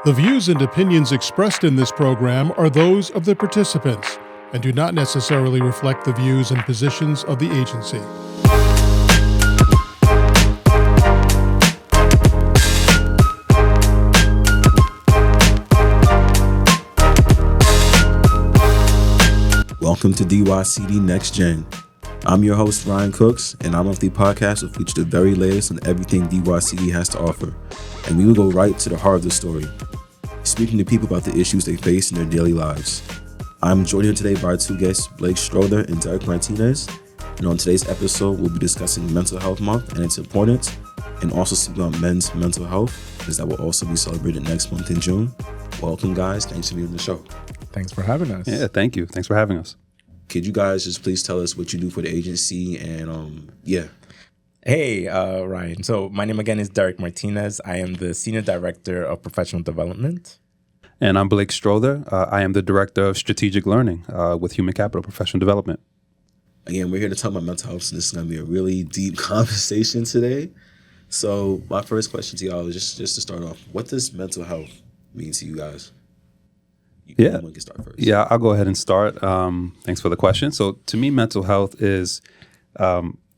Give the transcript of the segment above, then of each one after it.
The views and opinions expressed in this program are those of the participants and do not necessarily reflect the views and positions of the agency. Welcome to DYCD Next Gen. I'm your host, Ryan Cooks, and our monthly podcast will feature the very latest on everything DYCD has to offer. And we will go right to the heart of the story, speaking to people about the issues they face in their daily lives. I'm joined here today by two guests, Blake Strother and Derick Martinez. And on today's episode, we'll be discussing Mental Health Month and its importance, and also speaking about men's mental health, because that will also be celebrated next month in June. Welcome, guys. Thanks for being on the show. Thanks for having us. Yeah, thank you. Thanks for having us. Could you guys just please tell us what you do for the agency and Hey, Ryan. So my name again is Derick Martinez. I am the Senior Director of Professional Development. And I'm Blake Strother. I am the Director of Strategic Learning with Human Capital Professional Development. Again, we're here to talk about mental health, and this is going to be a really deep conversation today. So my first question to y'all is just to start off, what does mental health mean to you guys? Anyone can start first. Yeah, I'll go ahead and start. Thanks for the question. So to me, mental health is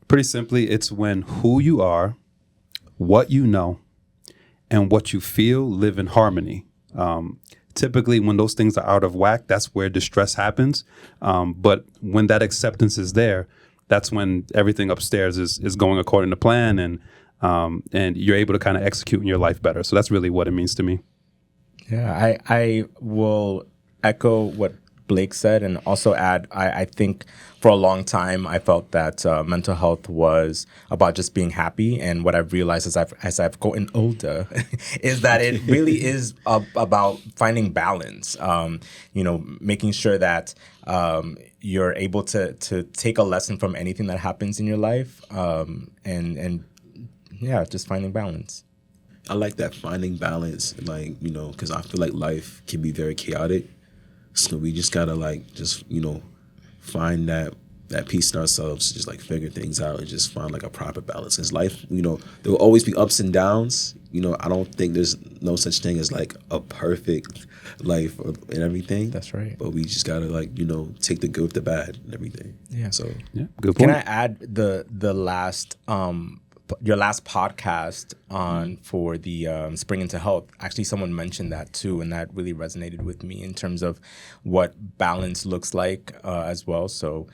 pretty simply, it's when who you are, what you know, and what you feel live in harmony. Typically, when those things are out of whack, that's where distress happens. But when that acceptance is there, that's when everything upstairs is going according to plan, and you're able to kind of execute in your life better. So that's really what it means to me. Yeah, I will echo what Blake said and also add, I think for a long time, I felt that mental health was about just being happy. And what I've realized as I've gotten older is that it really is about finding balance, making sure that you're able to take a lesson from anything that happens in your life and just finding balance. I like that, finding balance, because I feel like life can be very chaotic. So we just gotta find that peace in ourselves, just figure things out and just find a proper balance. Because life, there will always be ups and downs. I don't think there's no such thing as a perfect life and everything. That's right. But we just gotta take the good with the bad and everything. Yeah. So yeah, good point. Can I add the last your last podcast on for the Spring into Health, actually someone mentioned that too, and that really resonated with me in terms of what balance looks like as well. So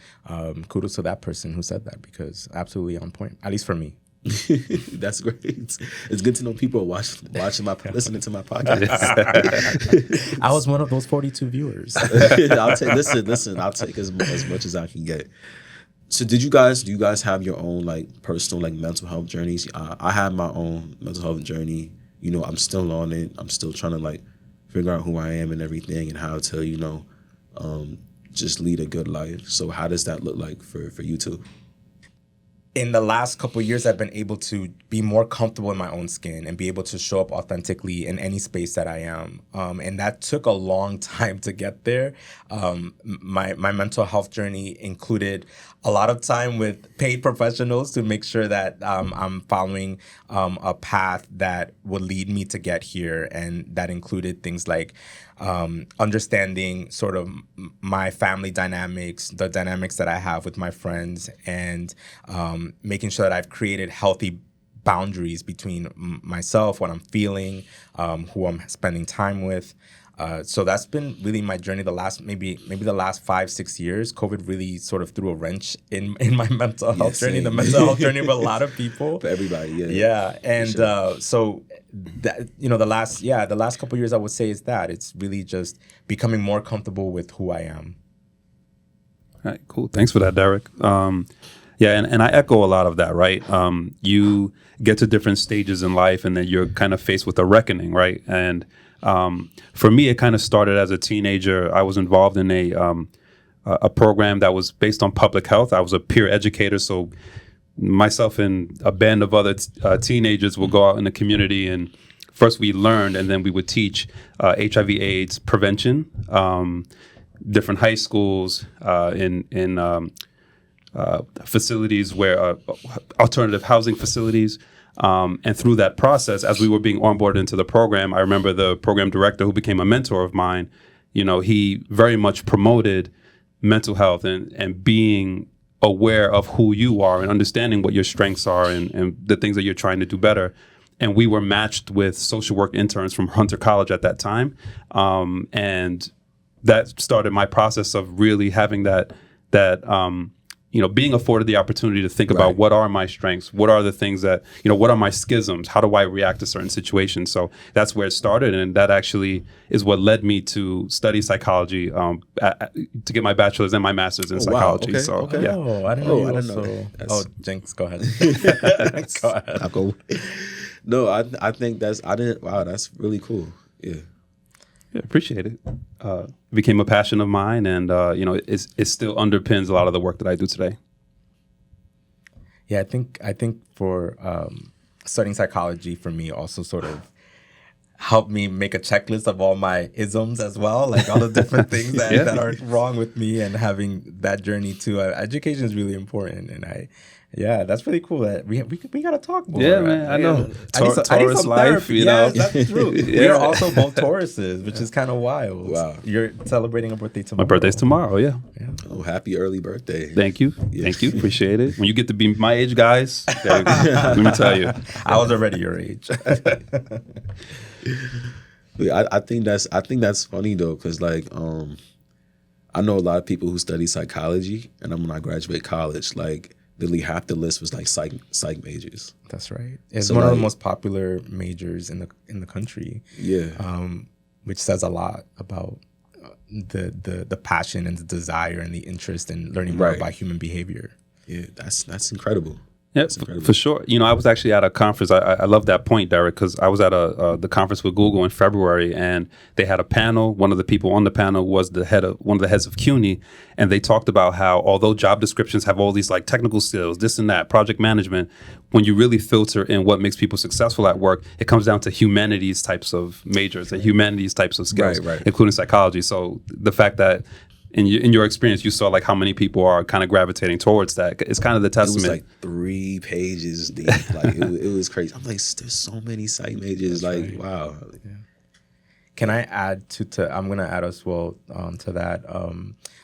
kudos to that person who said that, because absolutely on point, at least for me. That's great. It's good to know people are listening to my podcast. I was one of those 42 viewers. I'll take I'll take as much as I can get. So do you guys have your own personal mental health journeys? I have my own mental health journey. I'm still on it. I'm still trying to figure out who I am and everything, and how to just lead a good life. So how does that look like for you two? In the last couple of years, I've been able to be more comfortable in my own skin and be able to show up authentically in any space that I am. And that took a long time to get there. My mental health journey included a lot of time with paid professionals to make sure that I'm following a path that would lead me to get here. And that included things like understanding sort of my family dynamics, the dynamics that I have with my friends, and making sure that I've created healthy boundaries between myself, what I'm feeling, who I'm spending time with. So that's been really my journey the last maybe the last 5-6 years. COVID really sort of threw a wrench in my mental health journey, the mental health journey of a lot of people. For everybody, yeah. Yeah, and sure. So that the last couple of years, I would say, is that it's really just becoming more comfortable with who I am. All right, cool. Thanks for that, Derick. And I echo a lot of that, right? You get to different stages in life, and then you're kind of faced with a reckoning, right? And for me, it kind of started as a teenager. I was involved in a program that was based on public health. I was a peer educator, so myself and a band of other teenagers will go out in the community, and first we learned, and then we would teach HIV/AIDS prevention, different high schools, in facilities where alternative housing facilities. And through that process, as we were being onboarded into the program, I remember the program director, who became a mentor of mine, he very much promoted mental health and being aware of who you are and understanding what your strengths are and the things that you're trying to do better. And we were matched with social work interns from Hunter College at that time. And that started my process of really having that being afforded the opportunity to think about what are my strengths, what are the things that, what are my schisms, how do I react to certain situations? So that's where it started. And that actually is what led me to study psychology, to get my bachelor's and my master's in psychology. Wow. Okay. So, Okay. yeah. Oh, I didn't know. I didn't know that. Oh, Jinx, go ahead. Go ahead. I'll go. No, I think that's really cool. Yeah. Yeah, appreciate it. Became a passion of mine, and it still underpins a lot of the work that I do today. Yeah, I think for studying psychology for me also sort of helped me make a checklist of all my isms as well, like all the different things that are wrong with me, and having that journey too. Education is really important, and that's really cool that we gotta talk more. Yeah, man, I know. I need Taurus some life, therapy. That's true. Yeah. We are also both Tauruses, which is kind of wild. Wow. You're celebrating a birthday tomorrow. My birthday's tomorrow, yeah. Oh, happy early birthday. Thank you. Yeah. Thank you. Appreciate it. When you get to be my age, guys, let me tell you. I was already your age. I think that's funny though, because like I know a lot of people who study psychology, and when I graduate college, like literally half the list was like psych majors. That's right. It's So, one of like, the most popular majors in the country. Yeah. Which says a lot about the passion and the desire and the interest in learning more about human behavior. Yeah, that's incredible. Yeah, for sure. I was actually at a conference. I love that point, Derick, because I was at the conference with Google in February, and they had a panel. One of the people on the panel was one of the heads of CUNY, and they talked about how although job descriptions have all these like technical skills, this and that, project management, when you really filter in what makes people successful at work, it comes down to humanities types of majors and humanities types of skills, including psychology. So the fact that in your experience, you saw like how many people are kind of gravitating towards that. It's kind of the testament. It was like 3 pages deep. Like it was crazy. I'm like, there's so many psych majors. That's like, wow. Yeah. Can I add I'm going to add as well to that.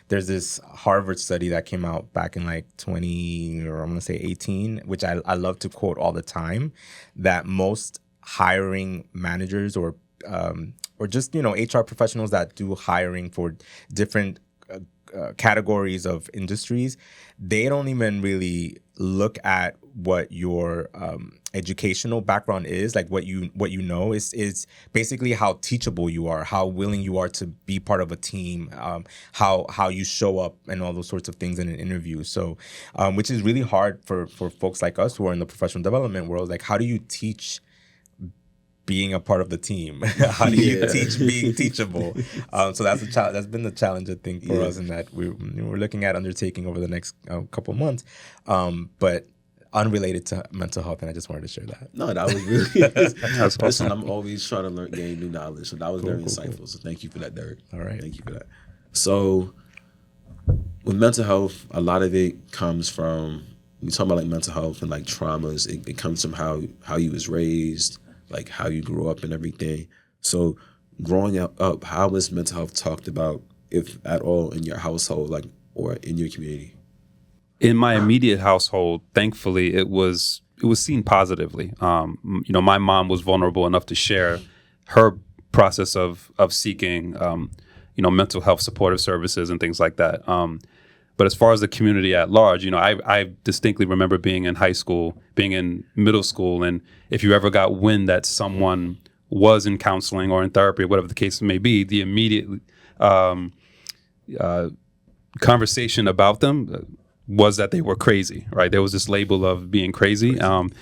There's this Harvard study that came out back in like 20, or I'm going to say 18, which I love to quote all the time, that most hiring managers or just, HR professionals that do hiring for different categories of industries, they don't even really look at what your educational background is, like what you know is basically how teachable you are, how willing you are to be part of a team, how you show up, and all those sorts of things in an interview. So, which is really hard for folks like us who are in the professional development world. Like, how do you teach being a part of the team? How do you teach being teachable? So that's been the challenge, I think, for us, and that we're looking at undertaking over the next couple months, but unrelated to mental health. And I just wanted to share that. No, that was really. Listen, I'm always trying to gain new knowledge, so that was very insightful. So thank you for that, Derick. All right, thank you for that. So with mental health, a lot of it comes from, we talk about like mental health and like traumas. It comes from how you was raised, like how you grew up and everything. So growing up, how was mental health talked about, if at all, in your household, like, or in your community? In my immediate household, thankfully, it was seen positively. My mom was vulnerable enough to share her process of seeking, mental health supportive services and things like that. But as far as the community at large, I distinctly remember being in high school, being in middle school, and if you ever got wind that someone was in counseling or in therapy, or whatever the case may be, the immediate conversation about them was that they were crazy, right? There was this label of being crazy. And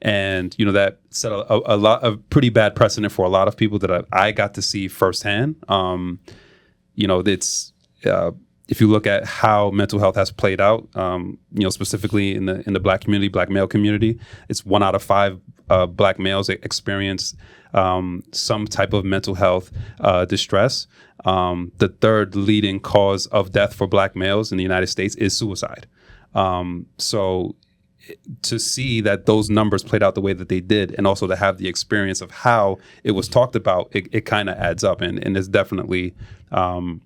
that set a pretty bad precedent for a lot of people that I got to see firsthand. It's if you look at how mental health has played out, specifically in the Black community, Black male community, it's 1 out of 5 Black males experience some type of mental health distress. The third leading cause of death for Black males in the United States is suicide. So to see that those numbers played out the way that they did, and also to have the experience of how it was talked about, it kind of adds up, and it's definitely an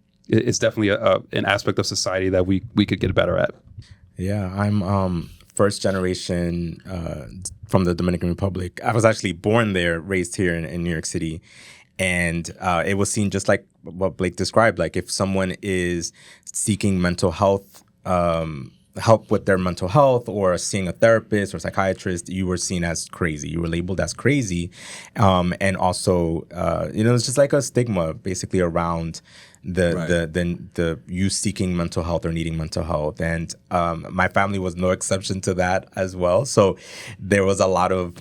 aspect of society that we could get better at. Yeah, I'm first generation from the Dominican Republic. I was actually born there, raised here in New York City. And it was seen just like what Blake described. Like if someone is seeking mental health, help with their mental health, or seeing a therapist or psychiatrist, you were seen as crazy. You were labeled as crazy. And also, it's just like a stigma basically around the you seeking mental health or needing mental health. And my family was no exception to that as well. So there was a lot of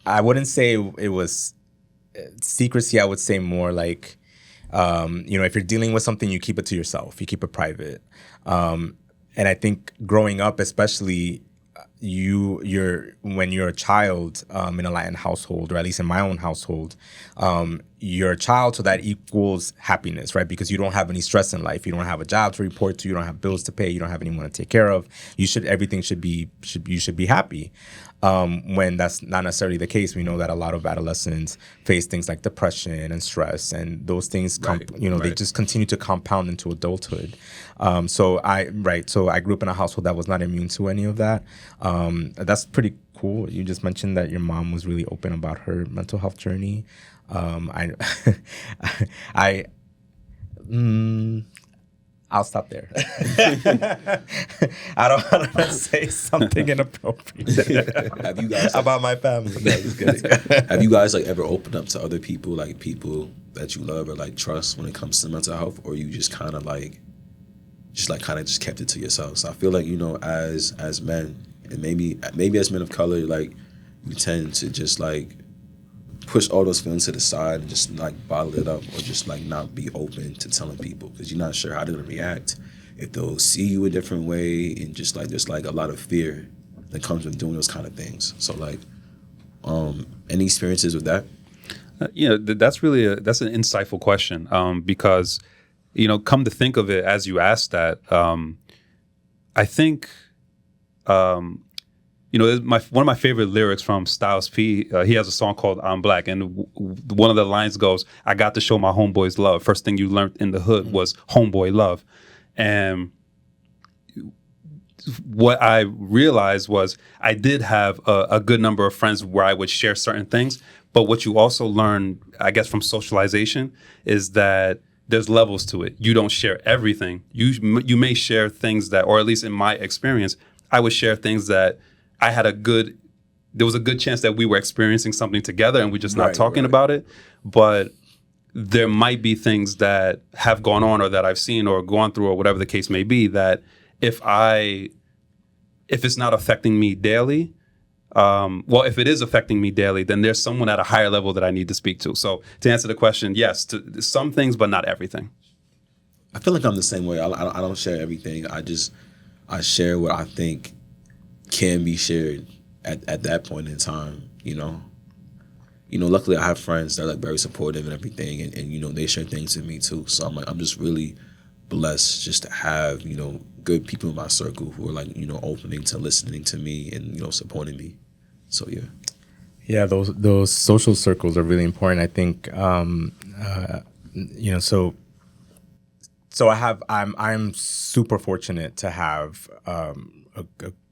I wouldn't say it was secrecy. I would say more like, if you're dealing with something, you keep it to yourself. You keep it private. And I think growing up, especially, when you're a child in a Latin household, or at least in my own household, you're a child, so that equals happiness, right? Because you don't have any stress in life. You don't have a job to report to. You don't have bills to pay. You don't have anyone to take care of. You should be happy. When that's not necessarily the case. We know that a lot of adolescents face things like depression and stress, and those things, they just continue to compound into adulthood. So I grew up in a household that was not immune to any of that. That's pretty cool. You just mentioned that your mom was really open about her mental health journey. I'll stop there. I don't want to say something inappropriate Have you guys about my family. Have you guys ever opened up to other people, like people that you love or trust when it comes to mental health, or you just kind of just kept it to yourself? So I feel like, as men, and maybe as men of color, you tend to just push all those feelings to the side and just bottle it up, or just not be open to telling people, because you're not sure how they're gonna react, if they'll see you a different way, and just there's a lot of fear that comes with doing those kind of things. So any experiences with that? That's that's an insightful question, because come to think of it, as you asked that, I think one of my favorite lyrics from Styles P, he has a song called I'm Black, and one of the lines goes, I got to show my homeboys love. First thing you learned in the hood was homeboy love. And what I realized was I did have a good number of friends where I would share certain things, but what you also learn, I guess, from socialization is that there's levels to it. You don't share everything. You may share things that, or at least in my experience, I would share things that there was a good chance that we were experiencing something together and we're just not talking about it. But there might be things that have gone on, or that I've seen or gone through, or whatever the case may be, that if it's not affecting me daily, if it is affecting me daily, then there's someone at a higher level that I need to speak to. So to answer the question, yes, to some things, but not everything. I feel like I'm the same way. I don't share everything. I share what I think can be shared at that point in time. Luckily I have friends that are very supportive and everything, and they share things with me too. So I'm just really blessed just to have good people in my circle who are opening to listening to me and supporting me. So yeah, those social circles are really important. I think so I'm super fortunate to have a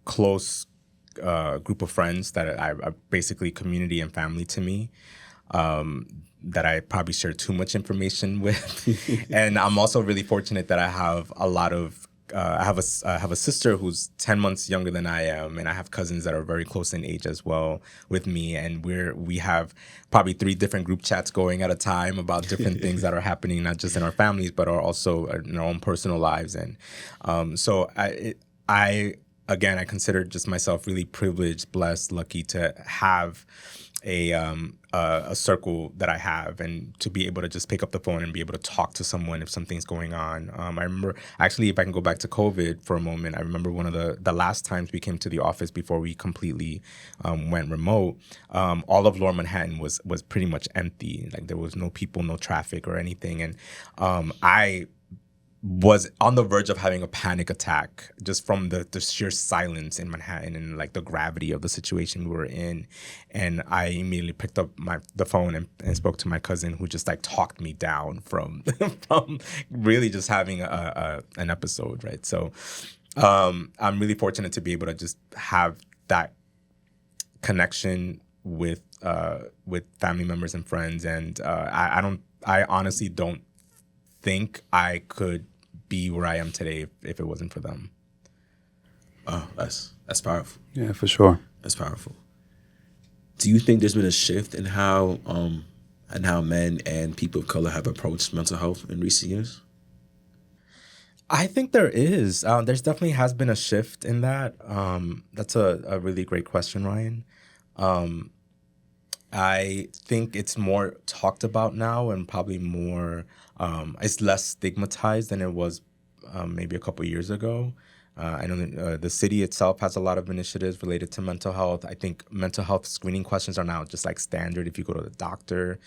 close group of friends that are basically community and family to me, that I probably share too much information with. And I'm also really fortunate that I have a lot of I have a sister who's 10 months younger than I am, and I have cousins that are very close in age as well with me, and we have probably 3 different group chats going at a time about different things that are happening, not just in our families but are also in our own personal lives. And so I consider just myself really privileged, blessed, lucky to have a circle that I have, and to be able to just pick up the phone and be able to talk to someone if something's going on. I remember, actually, if I can go back to COVID for a moment, I remember one of the last times we came to the office before we completely went remote. All of Lower Manhattan was pretty much empty. There was no people, no traffic or anything, and I was on the verge of having a panic attack just from the sheer silence in Manhattan and like the gravity of the situation we were in. And I immediately picked up the phone and spoke to my cousin, who just like talked me down from from really just having an episode, right? So I'm really fortunate to be able to just have that connection with family members and friends, and I honestly don't think I could be where I am today if it wasn't for them. Oh, that's powerful. Yeah, for sure. That's powerful. Do you think there's been a shift in how men and people of color have approached mental health in recent years? I think there is. There's definitely has been a shift in that. That's a really great question, Ryan. I think it's more talked about now and probably more, it's less stigmatized than it was maybe a couple years ago. I know that, the city itself has a lot of initiatives related to mental health. I think mental health screening questions are now just like standard if you go to the doctor.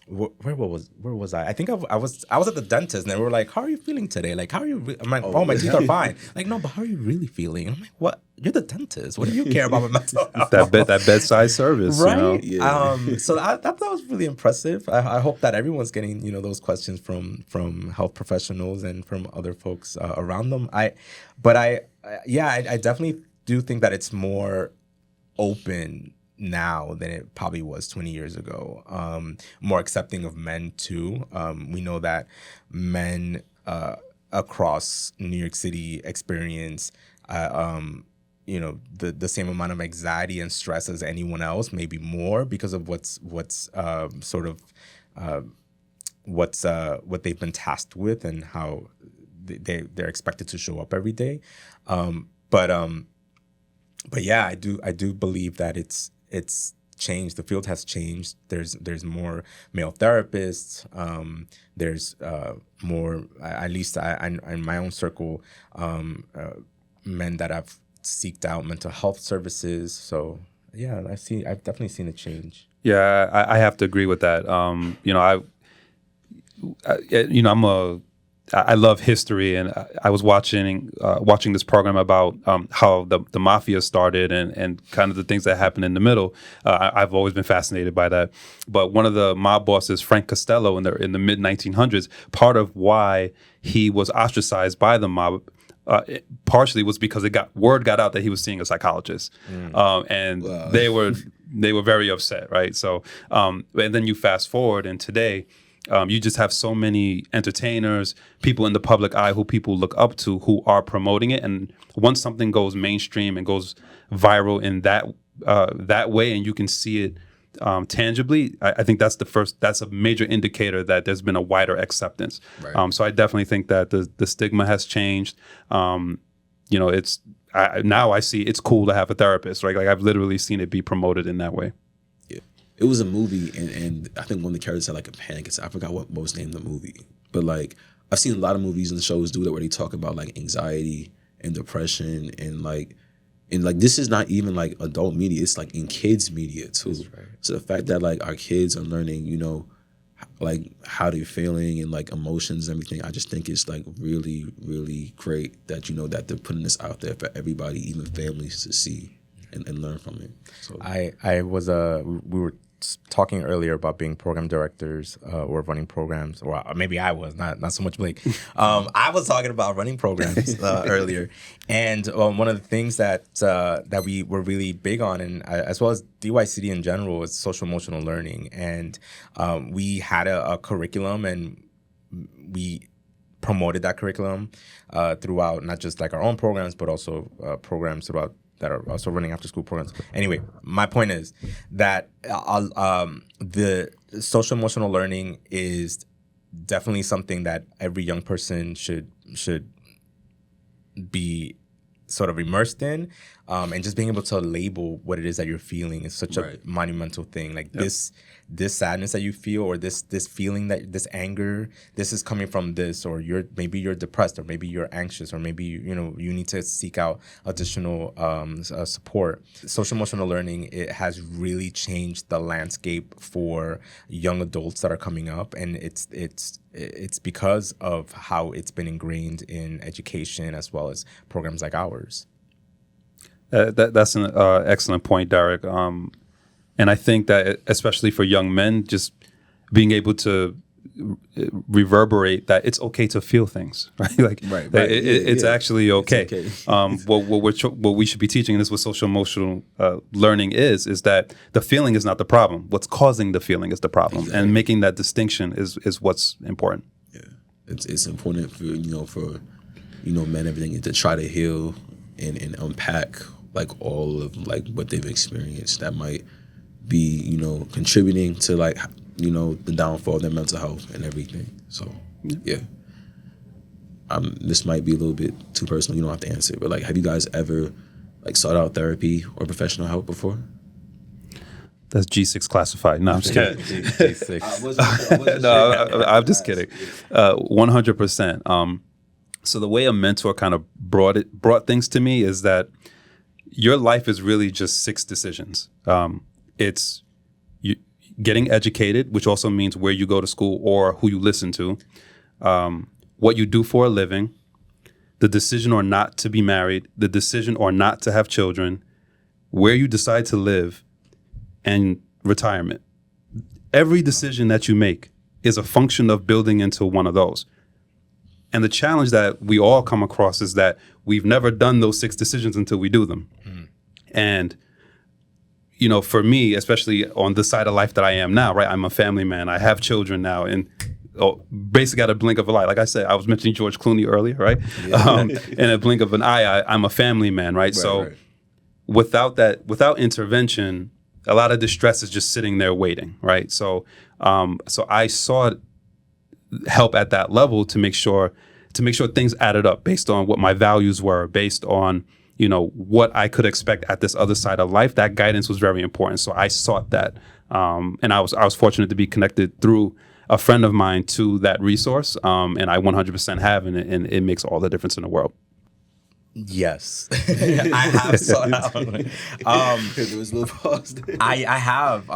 Where was I? I think I was at the dentist, and they were like, "How are you feeling today? Like, how are you?" I'm like, "Oh, my teeth are fine." Like, no, but how are you really feeling? And I'm like, "What? You're the dentist. What do you care about my mental health?" that bedside service, right? You know? Yeah. So that was really impressive. I hope that everyone's getting those questions from health professionals and from other folks around them. I definitely do think that it's more open now than it probably was 20 years ago. More accepting of men too. We know that men across New York City experience the same amount of anxiety and stress as anyone else, maybe more, because of what they've been tasked with and how they're expected to show up every day. But yeah, I do believe that it's changed. The field has changed. There's more male therapists. There's more, at least in my own circle, men that have seeked out mental health services. So yeah, I've definitely seen a change. Yeah, I have to agree with that. I love history, and I was watching this program about how the mafia started and kind of the things that happened in the middle. I've always been fascinated by that. But one of the mob bosses, Frank Costello, in the mid 1900s, part of why he was ostracized by the mob partially was because word got out that he was seeing a psychologist, and wow. they were very upset, right? So, and then you fast forward, and today, you just have so many entertainers, people in the public eye who people look up to, who are promoting it. And once something goes mainstream and goes viral in that way, and you can see it tangibly, I think that's a major indicator that there's been a wider acceptance. Right. So I definitely think that the stigma has changed. Now I see it's cool to have a therapist, right? Like I've literally seen it be promoted in that way. Yeah. It was a movie, and I think one of the characters had like a panic attack. I forgot what was named the movie, but like I've seen a lot of movies and shows do that where they talk about like anxiety and depression and like this is not even like adult media, it's like in kids media too. Right. So the fact that like our kids are learning, like how they're feeling and like emotions and everything, I just think it's like really, really great that that they're putting this out there for everybody, even families, to see and learn from it. So we were talking earlier about being program directors or running programs, or maybe I was not so much Blake. I was talking about running programs earlier, and one of the things that we were really big on, and as well as DYCD in general, is social emotional learning, and we had a curriculum, and we promoted that curriculum throughout not just like our own programs, but also programs throughout that are also running after school programs. Anyway, my point is that the social emotional learning is definitely something that every young person should be sort of immersed in. and just being able to label what it is that you're feeling is such a Right. monumental thing. Like this sadness that you feel, or this feeling, that this anger, this is coming from this, or maybe you're depressed, or maybe you're anxious, or maybe you need to seek out additional support. Social emotional learning, it has really changed the landscape for young adults that are coming up, and it's because of how it's been ingrained in education as well as programs like ours. That's an excellent point, Derick. And I think that especially for young men, just being able to reverberate that it's okay to feel things, right? Like Right. it's actually okay. It's okay. What we should be teaching, and this is what social emotional learning is that the feeling is not the problem. What's causing the feeling is the problem, Exactly. and making that distinction is what's important. Yeah, it's important for men, everything, to try to heal and unpack like all of like what they've experienced that might be contributing to like the downfall of their mental health and everything. So yeah. This might be a little bit too personal. You don't have to answer, but like, have you guys ever like sought out therapy or professional help before? That's G6 classified. No, I'm just kidding. G6. No, I'm just kidding. 100%. So the way a mentor kind of brought things to me is that your life is really just 6 decisions. It's you getting educated, which also means where you go to school or who you listen to, what you do for a living, the decision or not to be married, the decision or not to have children, where you decide to live, and retirement. Every decision that you make is a function of building into one of those. And the challenge that we all come across is that we've never done those 6 decisions until we do them. And, for me, especially on the side of life that I am now, right? I'm a family man. I have children now, and basically at a blink of an eye. Like I said, I was mentioning George Clooney earlier, right? In a blink of an eye, I'm a family man, right? So without intervention, a lot of distress is just sitting there waiting, right? So I sought help at that level to make sure things added up based on what my values were, based on what I could expect at this other side of life. That guidance was very important, so I sought that, and I was fortunate to be connected through a friend of mine to that resource, and I 100% have, and it makes all the difference in the world. Yes, I have sought out. There was a little pause there. I have,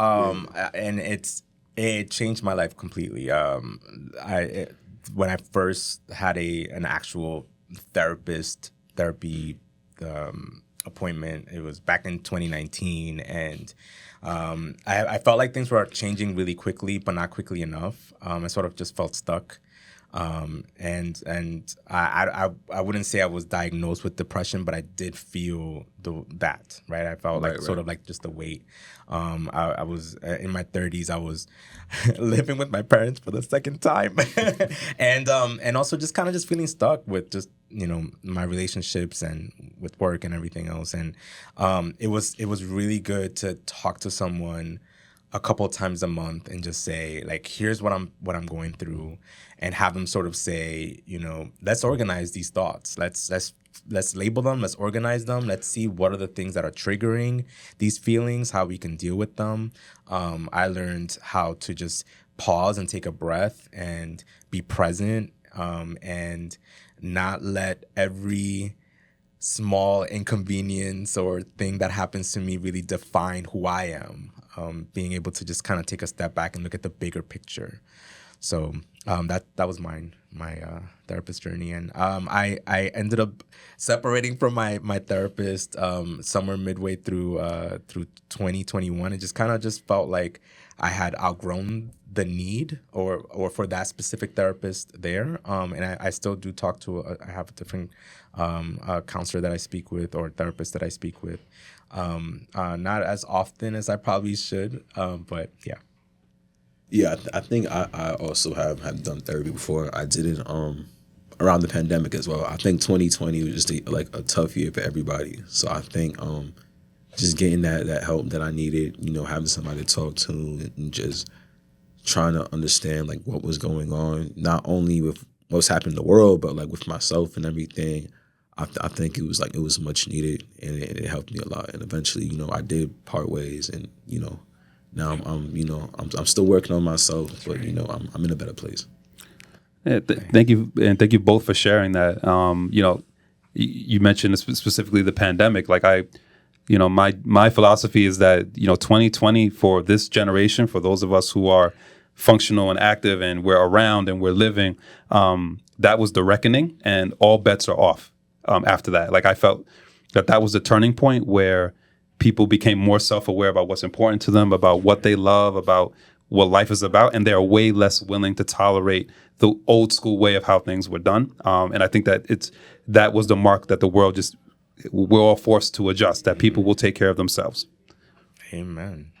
and it changed my life completely. When I first had an actual therapy appointment, it was back in 2019, and I felt like things were changing really quickly, but not quickly enough. I sort of just felt stuck. And I wouldn't say I was diagnosed with depression, but I did feel that, right? I felt like sort of like just the weight. I was in my 30s. I was living with my parents for the second time, and also just kind of just feeling stuck with just my relationships and with work and everything else. And it was really good to talk to someone a couple of times a month and just say, like, here's what I'm going through, and have them sort of say, let's organize these thoughts. Let's label them. Let's organize them. Let's see what are the things that are triggering these feelings, how we can deal with them. I learned how to just pause and take a breath and be present, and not let every small inconvenience or thing that happens to me really define who I am. Being able to just kind of take a step back and look at the bigger picture. So that was my therapist journey, and I ended up separating from my therapist somewhere midway through 2021. It just kind of just felt like I had outgrown the need or for that specific therapist there, and I still do talk to I have a different counselor that I speak with, or therapist that I speak with, not as often as I probably should, but yeah. Yeah, I think I also have done therapy before. I did it around the pandemic as well. I think 2020 was just a tough year for everybody. So I think just getting that help that I needed, having somebody to talk to, and just trying to understand like what was going on, not only with what's happening in the world, but like with myself and everything. I think it was much needed, and it helped me a lot. And eventually, I did part ways, and now I'm still working on myself, but I'm in a better place. Yeah, thank you, and thank you both for sharing that. You mentioned specifically the pandemic. Like my philosophy is that 2020 for this generation, for those of us who are functional and active and we're around and we're living, that was the reckoning, and all bets are off after that. Like I felt that was the turning point where people became more self-aware about what's important to them, about what they love, about what life is about, and they're way less willing to tolerate the old school way of how things were done. And I think that was the mark that the world we're all forced to adjust, that people will take care of themselves. Amen.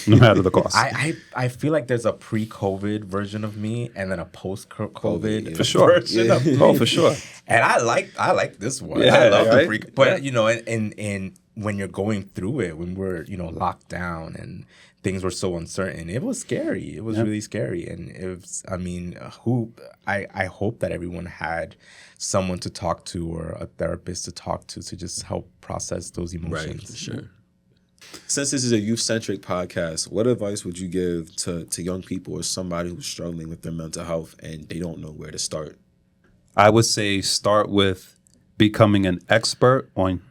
No matter the cost. I feel like there's a pre-COVID version of me and then a post-COVID for sure. version of me. Oh, for sure. And I like this one. Yeah, I love right? the pre. But and when you're going through it, when we're locked down and things were so uncertain, it was scary. It was really scary, and it was. I mean, I hope that everyone had someone to talk to or a therapist to talk to just help process those emotions. Right, for sure. Since this is a youth-centric podcast, what advice would you give to young people or somebody who's struggling with their mental health and they don't know where to start? I would say start with becoming an expert on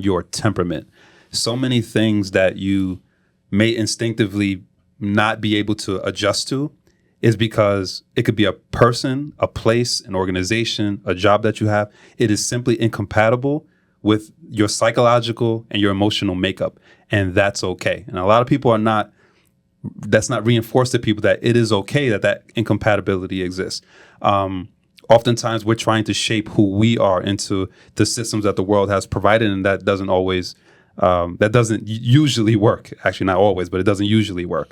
your temperament. So many things that you may instinctively not be able to adjust to is because it could be a person, a place, an organization, a job that you have. It is simply incompatible with your psychological and your emotional makeup, and that's okay. And a lot of people that's not reinforced to people that it is okay that incompatibility exists. Oftentimes we're trying to shape who we are into the systems that the world has provided, and that doesn't usually work. Actually, not always, but it doesn't usually work.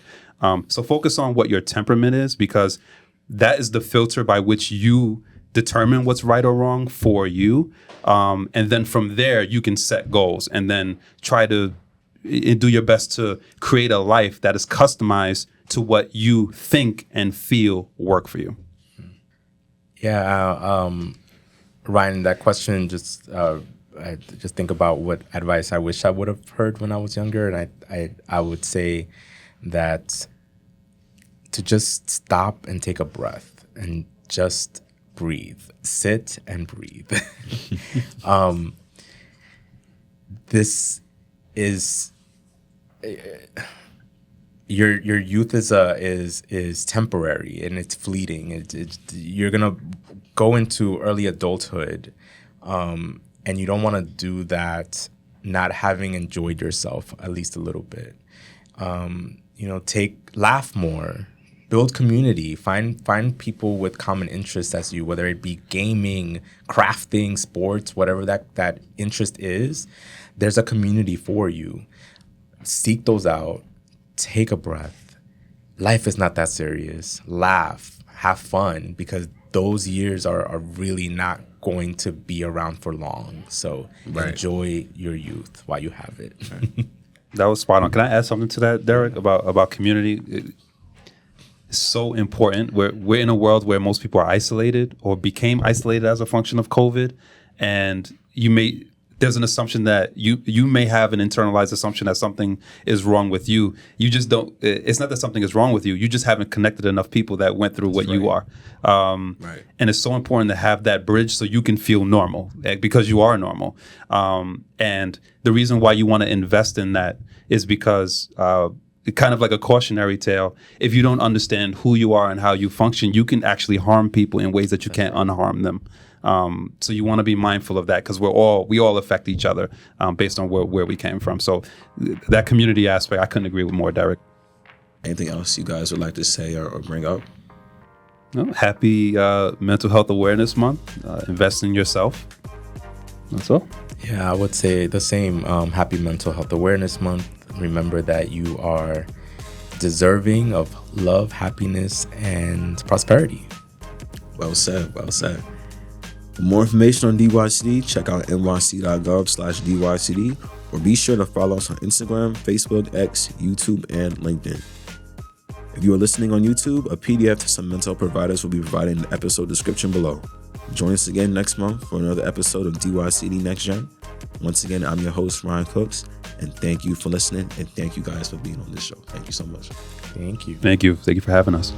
So focus on what your temperament is, because that is the filter by which you determine what's right or wrong for you. And then from there, you can set goals and then try to do your best to create a life that is customized to what you think and feel work for you. Yeah, Ryan, that question I just think about what advice I wish I would have heard when I was younger, and I would say that to just stop and take a breath and just breathe, sit and breathe. This is your youth is temporary and it's fleeting. You're gonna go into early adulthood, and you don't want to do that not having enjoyed yourself at least a little bit. Laugh more, build community, find people with common interests as you, whether it be gaming, crafting, sports, whatever that interest is. There's a community for you. Seek those out. Take a breath. Life is not that serious. Laugh, have fun, because those years are really not going to be around for long. So enjoy your youth while you have it. That was spot on. Can I add something to that, Derick, about community? It's so important. We're in a world where most people are isolated or became isolated as a function of COVID, and there's an assumption that you may have an internalized assumption that something is wrong with you. You just don't. It's not that something is wrong with you. You just haven't connected enough people that went through what you are. And it's so important to have that bridge so you can feel normal, because you are normal. And the reason why you want to invest in that is because kind of like a cautionary tale. If you don't understand who you are and how you function, you can actually harm people in ways that you can't unharm them. So you want to be mindful of that, because we all affect each other based on where we came from. So that community aspect, I couldn't agree with more, Derick. Anything else you guys would like to say or bring up? No, happy Mental Health Awareness Month. Invest in yourself. That's all. Yeah, I would say the same. Happy Mental Health Awareness Month. Remember that you are deserving of love, happiness, and prosperity. Well said. Well said. For more information on DYCD, check out nyc.gov/DYCD, or be sure to follow us on Instagram, Facebook, X, YouTube, and LinkedIn. If you are listening on YouTube, a PDF to some mental health providers will be provided in the episode description below. Join us again next month for another episode of DYCD Next Gen. Once again, I'm your host, Ryan Cooks, and thank you for listening, and thank you guys for being on this show. Thank you so much. Thank you. Thank you for having us.